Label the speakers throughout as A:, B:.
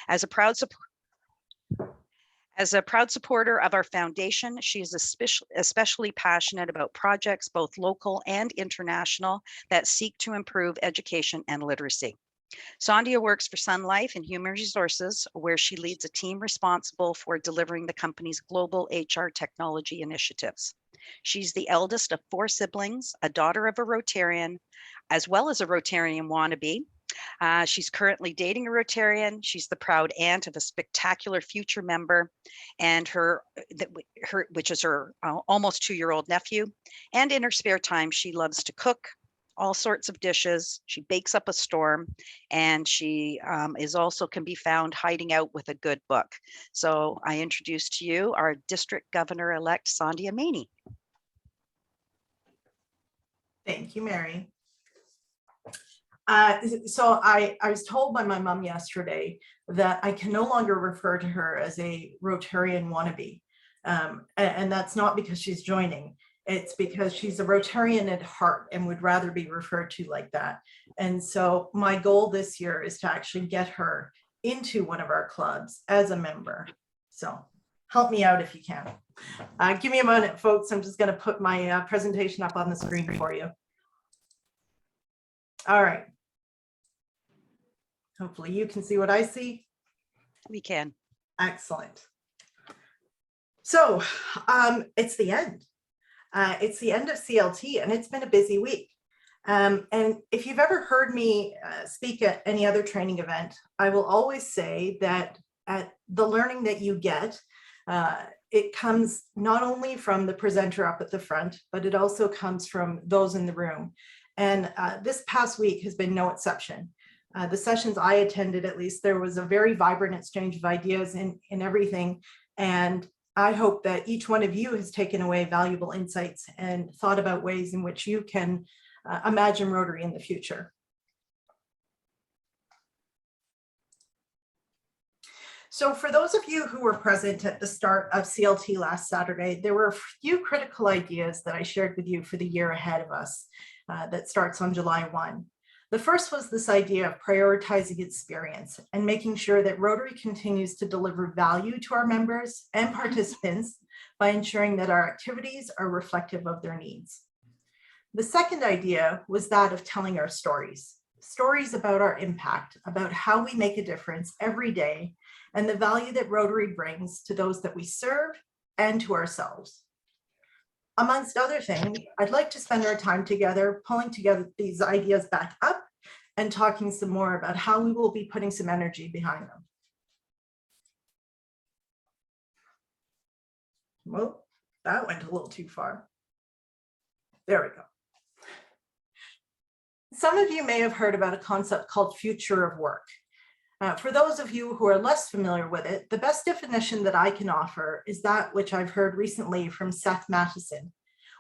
A: As a proud supporter of our foundation, she is especially passionate about projects, both local and international, that seek to improve education and literacy. Sandia works for Sun Life and Human Resources, where she leads a team responsible for delivering the company's global HR technology initiatives. She's the eldest of 4 siblings, a daughter of a Rotarian, as well as a Rotarian wannabe. She's currently dating a Rotarian. She's the proud aunt of a spectacular future member, and which is her almost 2-year-old nephew. And in her spare time, she loves to cook all sorts of dishes. She bakes up a storm, and she is also can be found hiding out with a good book. So I introduce to you our District Governor-elect Sandia Maney.
B: Thank you, Mary. So I was told by my mom yesterday that I can no longer refer to her as a Rotarian wannabe. And that's not because she's joining. It's because she's a Rotarian at heart and would rather be referred to like that. And so my goal this year is to actually get her into one of our clubs as a member. So help me out if you can. Give me a moment, folks. I'm just going to put my presentation up on the screen for you. All right. Hopefully you can see what I see.
A: We can.
B: Excellent. So it's the end. It's the end of CLT, and it's been a busy week. And if you've ever heard me speak at any other training event, I will always say that the learning that you get, it comes not only from the presenter up at the front, but it also comes from those in the room. And this past week has been no exception. The sessions I attended, at least, there was a very vibrant exchange of ideas in everything. And I hope that each one of you has taken away valuable insights and thought about ways in which you can imagine Rotary in the future. So for those of you who were present at the start of CLT last Saturday, there were a few critical ideas that I shared with you for the year ahead of us that starts on July 1. The first was this idea of prioritizing experience and making sure that Rotary continues to deliver value to our members and participants by ensuring that our activities are reflective of their needs. The second idea was that of telling our stories about our impact, about how we make a difference every day, and the value that Rotary brings to those that we serve and to ourselves. Amongst other things, I'd like to spend our time together pulling together these ideas back up and talking some more about how we will be putting some energy behind them. Well, that went a little too far. There we go. Some of you may have heard about a concept called future of work. For those of you who are less familiar with it, the best definition that I can offer is that which I've heard recently from Seth Matheson,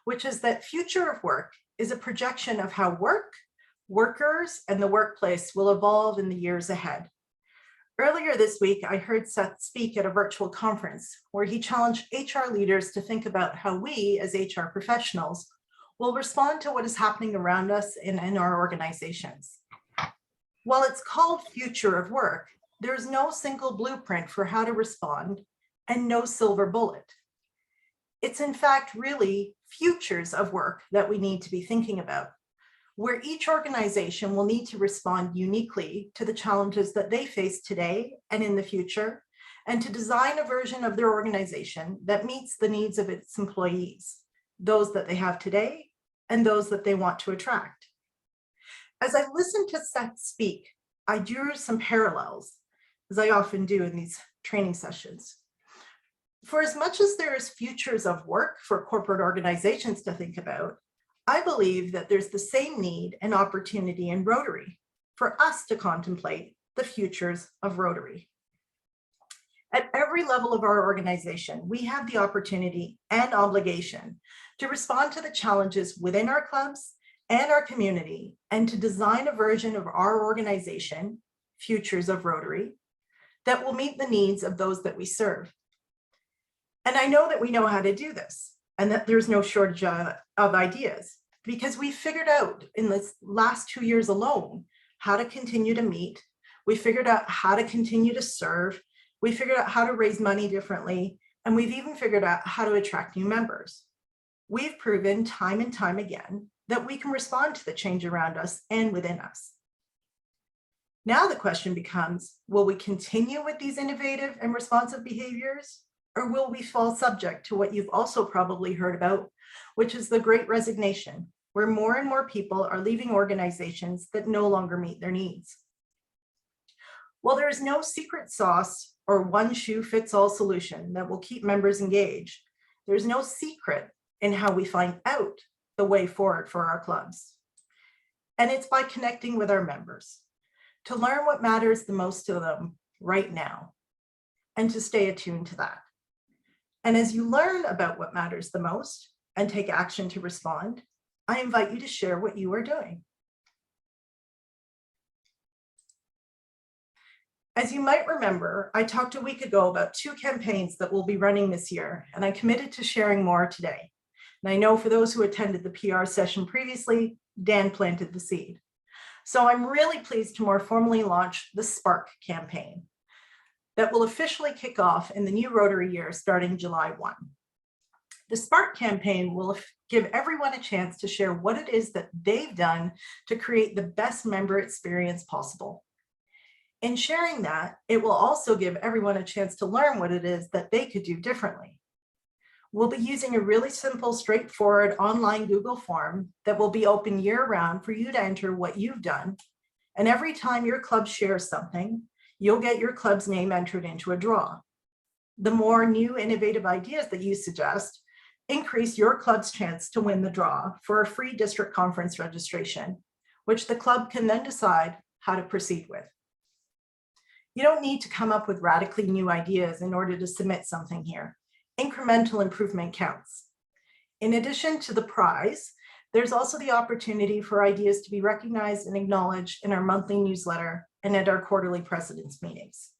B: which is that future of work is a projection of how work, workers, and the workplace will evolve in the years ahead. Earlier this week, I heard Seth speak at a virtual conference where he challenged HR leaders to think about how we as HR professionals will respond to what is happening around us in our organizations. While it's called future of work, there's no single blueprint for how to respond and no silver bullet. It's in fact really futures of work that we need to be thinking about, where each organization will need to respond uniquely to the challenges that they face today and in the future, and to design a version of their organization that meets the needs of its employees, those that they have today and those that they want to attract. As I listened to Seth speak, I drew some parallels, as I often do in these training sessions. For as much as there is futures of work for corporate organizations to think about, I believe that there's the same need and opportunity in Rotary for us to contemplate the futures of Rotary. At every level of our organization, we have the opportunity and obligation to respond to the challenges within our clubs and our community, and to design a version of our organization, Futures of Rotary, that will meet the needs of those that we serve. And I know that we know how to do this, and that there's no shortage of ideas, because we figured out in this last 2 years alone how to continue to meet We figured out how to continue to serve. We figured out how to raise money differently. And we've even figured out how to attract new members. We've proven time and time again that we can respond to the change around us and within us. Now the question becomes, will we continue with these innovative and responsive behaviors, or will we fall subject to what you've also probably heard about, which is the Great Resignation, where more and more people are leaving organizations that no longer meet their needs? While there is no secret sauce or one shoe fits all solution that will keep members engaged, there's no secret in how we find out the way forward for our clubs. And it's by connecting with our members to learn what matters the most to them right now and to stay attuned to that. And as you learn about what matters the most and take action to respond, I invite you to share what you are doing. As you might remember, I talked a week ago about 2 campaigns that we'll be running this year, and I committed to sharing more today. And I know for those who attended the PR session previously, Dan planted the seed. So I'm really pleased to more formally launch the Spark campaign that will officially kick off in the new Rotary year starting July 1. The Spark campaign will give everyone a chance to share what it is that they've done to create the best member experience possible. In sharing that, it will also give everyone a chance to learn what it is that they could do differently. We'll be using a really simple, straightforward online Google form that will be open year-round for you to enter what you've done. And every time your club shares something, you'll get your club's name entered into a draw. The more new innovative ideas that you suggest, increase your club's chance to win the draw for a free district conference registration, which the club can then decide how to proceed with. You don't need to come up with radically new ideas in order to submit something here. Incremental improvement counts. In addition to the prize, there's also the opportunity for ideas to be recognized and acknowledged in our monthly newsletter and at our quarterly presidents' meetings.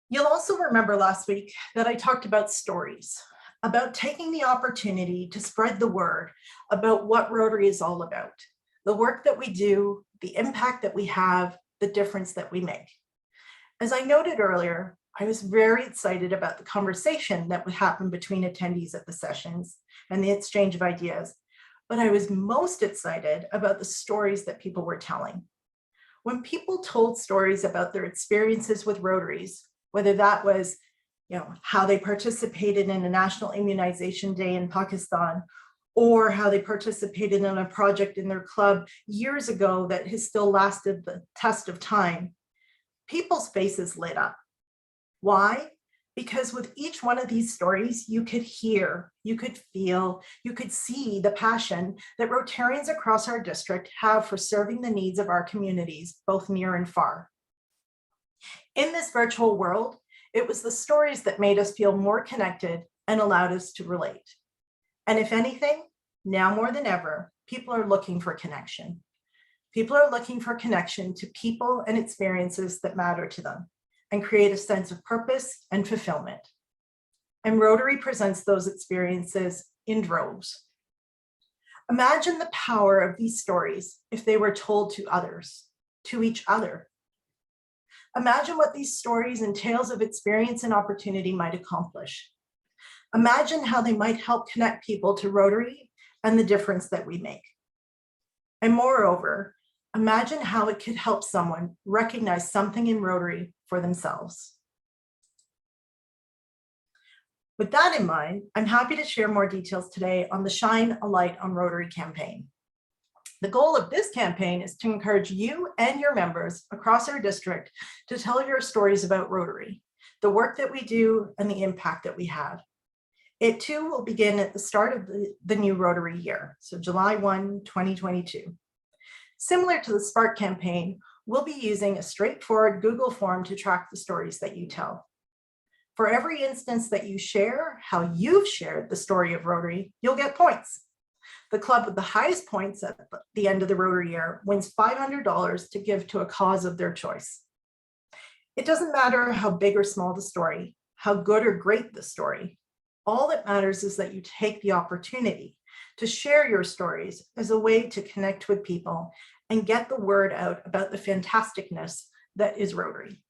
B: You'll also remember last week that I talked about stories, about taking the opportunity to spread the word about what Rotary is all about, the work that we do, the impact that we have, the difference that we make. As I noted earlier, I was very excited about the conversation that would happen between attendees at the sessions and the exchange of ideas, but I was most excited about the stories that people were telling. When people told stories about their experiences with Rotaries, whether that was how they participated in a national immunization day in Pakistan, or how they participated in a project in their club years ago that has still lasted the test of time, people's faces lit up. Why? Because with each one of these stories, you could hear, you could feel, you could see the passion that Rotarians across our district have for serving the needs of our communities, both near and far. In this virtual world, it was the stories that made us feel more connected and allowed us to relate. And if anything, now more than ever, people are looking for connection. People are looking for connection to people and experiences that matter to them and create a sense of purpose and fulfillment. And Rotary presents those experiences in droves. Imagine the power of these stories if they were told to others, to each other. Imagine what these stories and tales of experience and opportunity might accomplish. Imagine how they might help connect people to Rotary and the difference that we make. And moreover, imagine how it could help someone recognize something in Rotary for themselves. With that in mind, I'm happy to share more details today on the Shine a Light on Rotary campaign. The goal of this campaign is to encourage you and your members across our district to tell your stories about Rotary, the work that we do, and the impact that we have. It too will begin at the start of the new Rotary year, so July 1, 2022. Similar to the Spark campaign, we'll be using a straightforward Google form to track the stories that you tell. For every instance that you share how you've shared the story of Rotary, you'll get points. The club with the highest points at the end of the Rotary year wins $500 to give to a cause of their choice. It doesn't matter how big or small the story, how good or great the story. All that matters is that you take the opportunity to share your stories as a way to connect with people and get the word out about the fantasticness that is Rotary.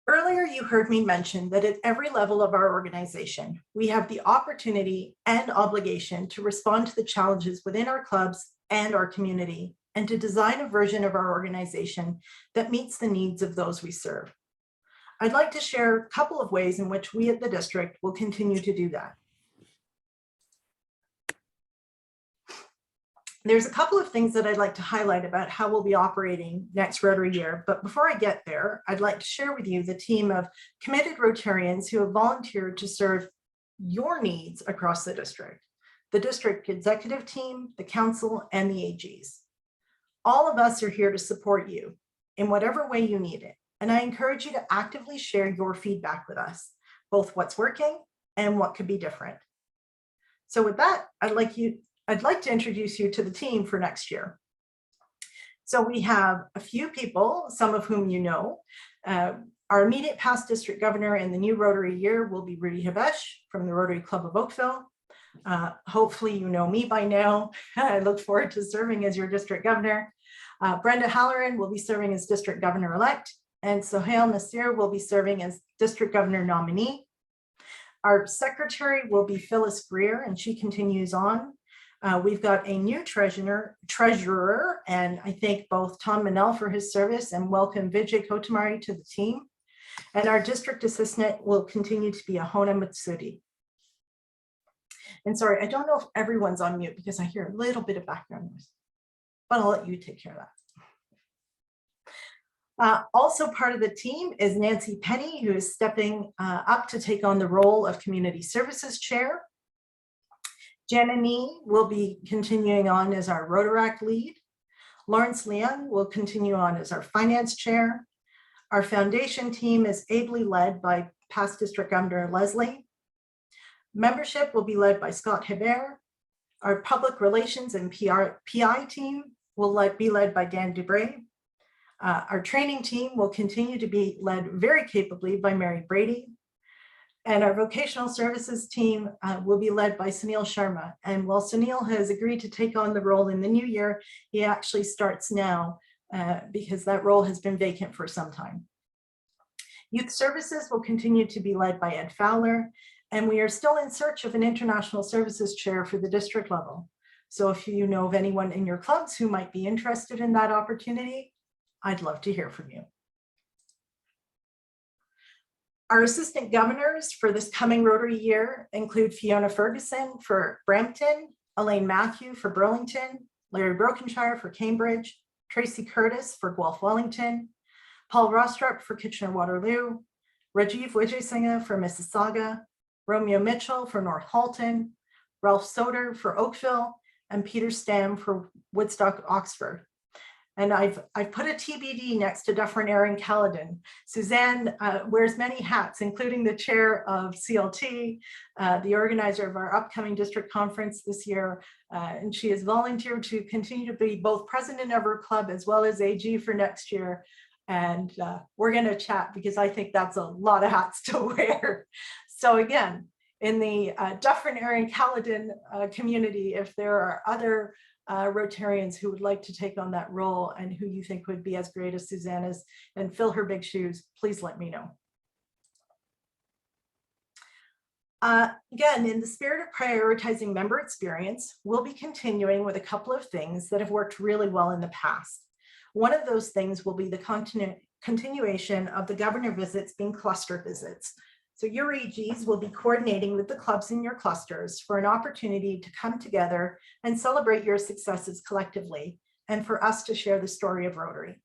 B: Earlier, you heard me mention that at every level of our organization, we have the opportunity and obligation to respond to the challenges within our clubs and our community, and to design a version of our organization that meets the needs of those we serve. I'd like to share a couple of ways in which we at the district will continue to do that. There's a couple of things that I'd like to highlight about how we'll be operating next Rotary year. But before I get there, I'd like to share with you the team of committed Rotarians who have volunteered to serve your needs across the district executive team, the council, and the AGs. All of us are here to support you in whatever way you need it. And I encourage you to actively share your feedback with us, both what's working and what could be different. So with that, I'd like to introduce you to the team for next year. So we have a few people, some of whom you know. Our immediate past district governor in the new Rotary year will be Rudy Habesh from the Rotary Club of Oakville. Hopefully you know me by now. I look forward to serving as your district governor. Brenda Halloran will be serving as district governor-elect, and Sohail Nasir will be serving as district governor nominee. Our secretary will be Phyllis Greer, and she continues on. We've got a new treasurer, and I thank both Tom Manel for his service and welcome Vijay Kotamari to the team. And our district assistant will continue to be Ahona Matsudi. And sorry, I don't know if everyone's on mute because I hear a little bit of background noise, but I'll let you take care of that. Also part of the team is Nancy Penny, who is stepping up to take on the role of Community Services Chair. Janani will be continuing on as our Rotaract lead. Lawrence Leung will continue on as our Finance Chair. Our foundation team is ably led by past District Governor Leslie. Membership will be led by Scott Hebert. Our Public Relations and PI team will be led by Dan Dubray. Our training team will continue to be led very capably by Mary Brady. And our vocational services team will be led by Sunil Sharma. And while Sunil has agreed to take on the role in the new year, he actually starts now because that role has been vacant for some time. Youth services will continue to be led by Ed Fowler, and we are still in search of an international services chair for the district level. So if you know of anyone in your clubs who might be interested in that opportunity, I'd love to hear from you. Our assistant governors for this coming Rotary year include Fiona Ferguson for Brampton, Elaine Matthew for Burlington, Larry Brokenshire for Cambridge, Tracy Curtis for Guelph Wellington, Paul Rostrup for Kitchener-Waterloo, Rajiv Vijayasinghe for Mississauga, Romeo Mitchell for North Halton, Ralph Soder for Oakville, and Peter Stam for Woodstock, Oxford. And I've put a TBD next to Dufferin Erin Caledon. Suzanne wears many hats, including the chair of CLT, the organizer of our upcoming district conference this year. And she has volunteered to continue to be both president of her club as well as AG for next year. And we're going to chat because I think that's a lot of hats to wear. So again, in the Dufferin Erin Caledon community, if there are other Rotarians who would like to take on that role and who you think would be as great as Suzanne is and fill her big shoes, please let me know. Again, in the spirit of prioritizing member experience, we'll be continuing with a couple of things that have worked really well in the past. One of those things will be the continuation of the governor visits being cluster visits. So your AGs will be coordinating with the clubs in your clusters for an opportunity to come together and celebrate your successes collectively and for us to share the story of Rotary.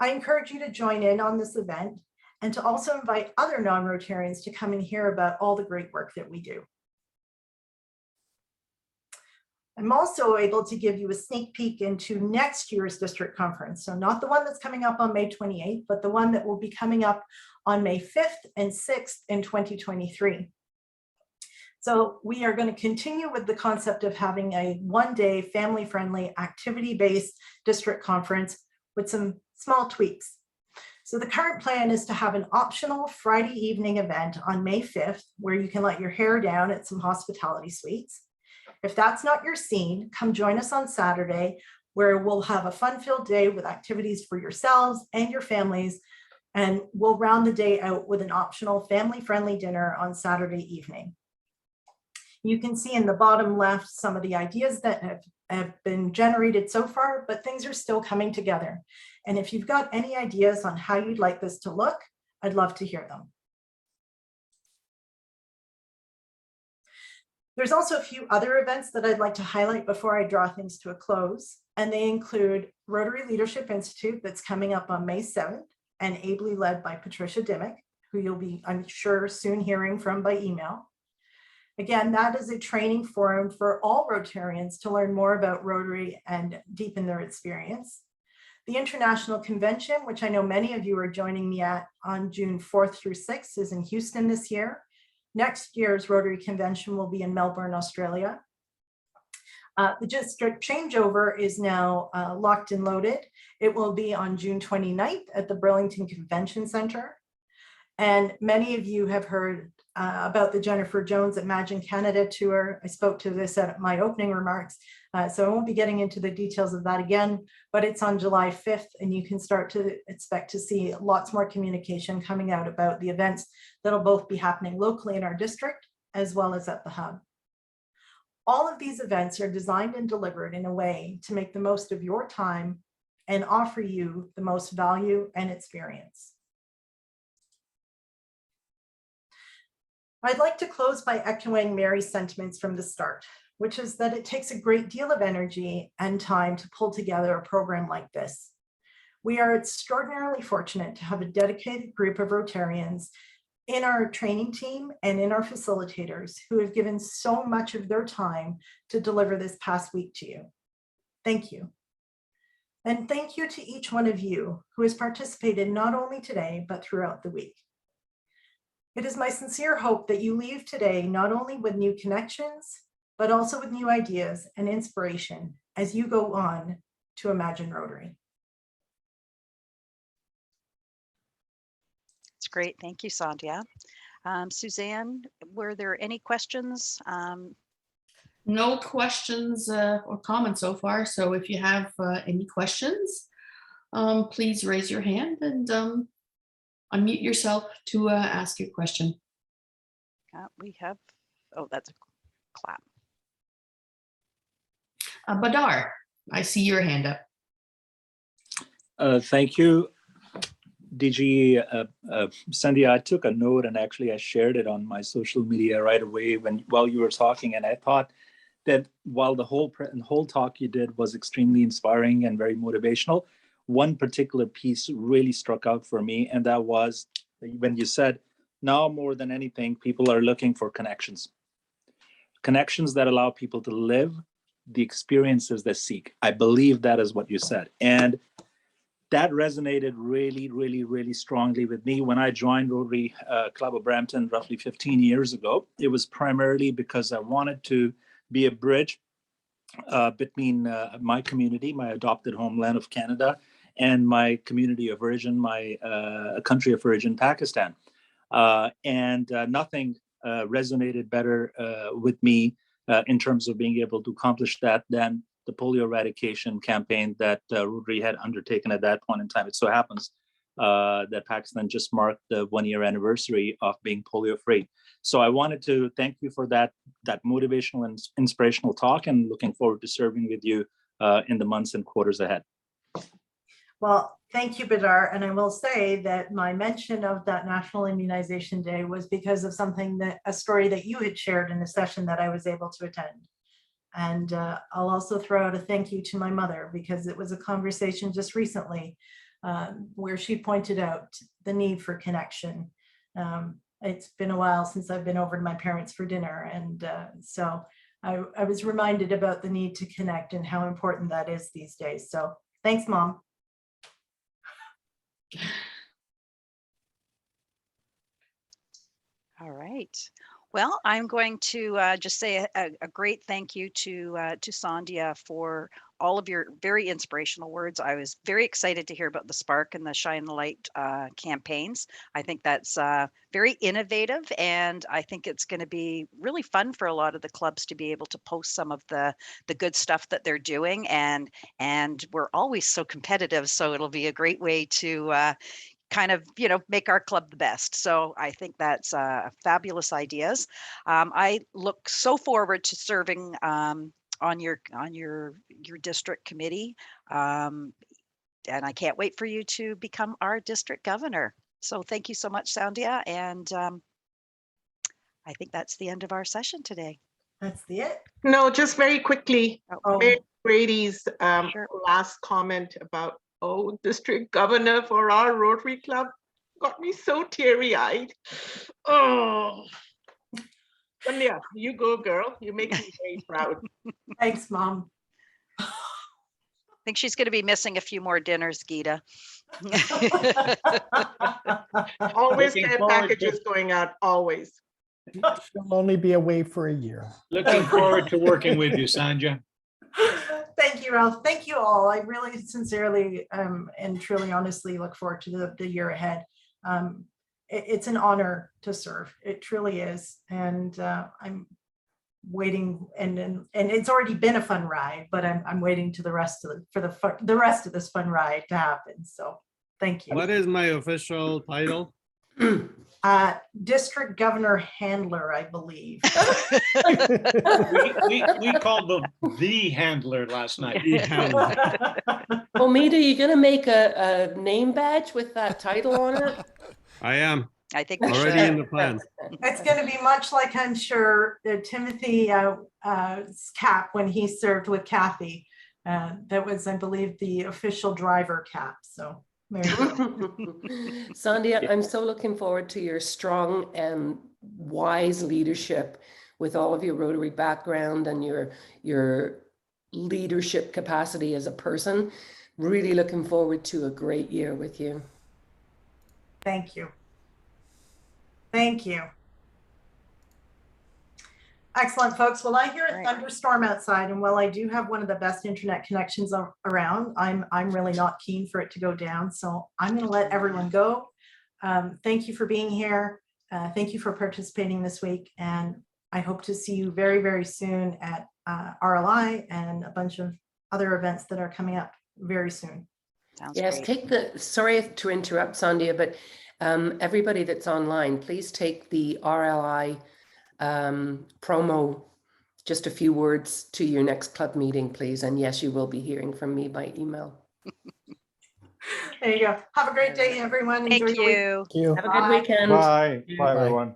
B: I encourage you to join in on this event and to also invite other non-Rotarians to come and hear about all the great work that we do. I'm also able to give you a sneak peek into next year's district conference. So not the one that's coming up on May 28th, but the one that will be coming up on May 5th and 6th in 2023. So we are going to continue with the concept of having a one-day family-friendly activity-based district conference with some small tweaks. So the current plan is to have an optional Friday evening event on May 5th, where you can let your hair down at some hospitality suites. If that's not your scene, come join us on Saturday, where we'll have a fun-filled day with activities for yourselves and your families, and we'll round the day out with an optional family-friendly dinner on Saturday evening. You can see in the bottom left some of the ideas that have been generated so far, but things are still coming together. And if you've got any ideas on how you'd like this to look, I'd love to hear them. There's also a few other events that I'd like to highlight before I draw things to a close, and they include Rotary Leadership Institute that's coming up on May 7th and ably led by Patricia Dimmick, who you'll be, I'm sure, soon hearing from by email. Again, that is a training forum for all Rotarians to learn more about Rotary and deepen their experience. The International Convention, which I know many of you are joining me at on June 4th through 6th, is in Houston this year. Next year's Rotary Convention will be in Melbourne, Australia. The district changeover is now locked and loaded. It will be on June 29th at the Burlington Convention Center. And many of you have heard about the Jennifer Jones Imagine Canada tour. I spoke to this at my opening remarks, so I won't be getting into the details of that again, but it's on July 5th, and you can start to expect to see lots more communication coming out about the events that'll both be happening locally in our district as well as at the hub. All of these events are designed and delivered in a way to make the most of your time and offer you the most value and experience. I'd like to close by echoing Mary's sentiments from the start, which is that it takes a great deal of energy and time to pull together a program like this. We are extraordinarily fortunate to have a dedicated group of Rotarians in our training team and in our facilitators who have given so much of their time to deliver this past week to you. Thank you. And thank you to each one of you who has participated not only today, but throughout the week. It is my sincere hope that you leave today not only with new connections, but also with new ideas and inspiration as you go on to imagine Rotary.
A: It's great. Thank you, Sandia. Suzanne, were there any questions?
C: No questions or comments so far. So if you have any questions, please raise your hand and unmute yourself to ask your question.
A: We have, oh, that's a clap.
C: Badar, I see your hand up.
D: Thank you, DG Sandia. I took a note and actually I shared it on my social media right away while you were talking, and I thought that while the whole talk you did was extremely inspiring and very motivational, one particular piece really struck out for me, and that was when you said, now more than anything, people are looking for connections that allow people to live the experiences they seek. I believe that is what you said. And that resonated really, really, really strongly with me. When I joined Rotary Club of Brampton roughly 15 years ago, it was primarily because I wanted to be a bridge between my community, my adopted homeland of Canada, and my community of origin, my country of origin, Pakistan. And nothing resonated better with me in terms of being able to accomplish that than the polio eradication campaign that Rotary had undertaken at that point in time. It so happens that Pakistan just marked the 1-year anniversary of being polio free. So I wanted to thank you for that motivational and inspirational talk, and looking forward to serving with you in the months and quarters ahead.
B: Well, thank you, Badar. And I will say that my mention of that National Immunization Day was because of a story that you had shared in a session that I was able to attend. And I'll also throw out a thank you to my mother, because it was a conversation just recently where she pointed out the need for connection. It's been a while since I've been over to my parents for dinner. And so I was reminded about the need to connect and how important that is these days. So thanks, Mom.
A: All right. Well, I'm going to just say a great thank you to Sandia for all of your very inspirational words. I was very excited to hear about the Spark and the Shine the Light campaigns. I think that's very innovative, and I think it's going to be really fun for a lot of the clubs to be able to post some of the good stuff that they're doing. And we're always so competitive, so it'll be a great way to kind of, make our club the best. So I think that's fabulous ideas. I look so forward to serving on your district committee, and I can't wait for you to become our district governor. So thank you so much, Sandia, and I think that's the end of our session today.
B: That's the it.
E: No, just very quickly,
B: Oh,
E: Mayor Brady's
A: Sure.
E: last comment about, oh, district governor for our Rotary Club got me so teary-eyed. Oh, Sandia, you go, girl. You make me very proud.
B: thanks, Mom.
A: I think she's going to be missing a few more dinners, Geeta.
E: Always
F: Looking
E: care
F: forward to-
E: packages going out, always.
G: She'll only be away for a year.
F: Looking forward to working with you, Sandia.
B: Thank you, Ralph. Thank you all. I really sincerely and truly honestly look forward to the year ahead. It's an honor to serve. It truly is. And I'm waiting, and it's already been a fun ride, but I'm waiting to the rest of the rest of this fun ride to happen. So thank you.
H: What is my official title?
B: District Governor Handler, I believe.
F: We called the handler last night.
I: Omid, are you going to make a name badge with that title on it?
H: I am
A: I think we
H: already
A: should.
H: in the plan.
B: It's going to be much like, I'm sure, Timothy cap when he served with Kathy. That was, I believe, the official driver cap. So there you go.
I: Sandia, I'm so looking forward to your strong and wise leadership with all of your Rotary background and your leadership capacity as a person. Really looking forward to a great year with you.
B: Thank you. Thank you. Excellent, folks. Well, I hear a
A: Right.
B: thunderstorm outside, and while I do have one of the best internet connections around, I'm really not keen for it to go down. So I'm going to let everyone go. Thank you for being here. Thank you for participating this week, and I hope to see you very, very soon at RLI and a bunch of other events that are coming up very soon.
A: Sounds
I: Yes,
A: great.
I: sorry to interrupt, Sandia, but everybody that's online, please take the RLI promo, just a few words to your next club meeting, please. And yes, you will be hearing from me by email.
B: There you go. Have a great day, everyone. Enjoy
A: Thank
B: your week.
A: you.
G: Thank you.
I: Have a good
B: Bye.
I: weekend.
J: Bye. Bye,
G: Bye.
J: everyone.